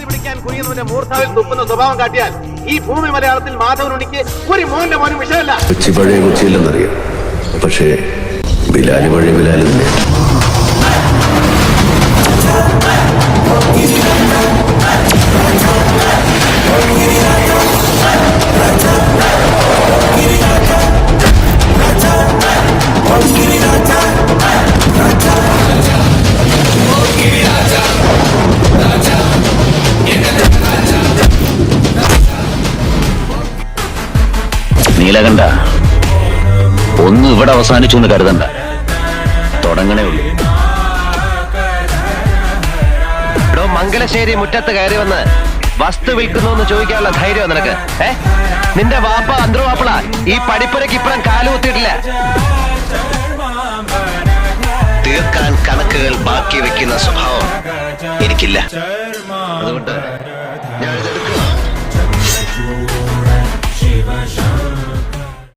പിടിക്കാൻ കുനിയുന്നവന്റെ മൂർധാവിൽ തുപ്പുന്ന സ്വഭാവം കാട്ടിയാൽ ഈ ഭൂമി മലയാളത്തിൽ മാധവനുണിക്ക് ഒരു മോന്റെ മോനും വിഷയമല്ല. കൊച്ചി പഴയ കൊച്ചിയില്ലെന്നറിയാം, പക്ഷേ ബിലാല് പഴയ ബിലാല് തന്നെ. നീലകണ്ഠ, ഒന്നും ഇവിടെ അവസാനിച്ചു എന്ന് കരുതണ്ട, തുടങ്ങണേ ഉള്ളൂ. ഇവിടെ മംഗലശ്ശേരി മുറ്റത്ത് കയറി വന്ന് വസ്തു വിൽക്കുന്നു എന്ന് ചോദിക്കാനുള്ള ധൈര്യം നിനക്ക്? നിന്റെ വാപ്പ അന്തർവാപ്പള ഈ പഠിപ്പുരക്ക് ഇപ്പഴും കാലുകുത്തിയിട്ടില്ല. തീർക്കാൻ കണക്കുകൾ ബാക്കി വെക്കുന്ന സ്വഭാവം എനിക്കില്ല. അതുകൊണ്ട്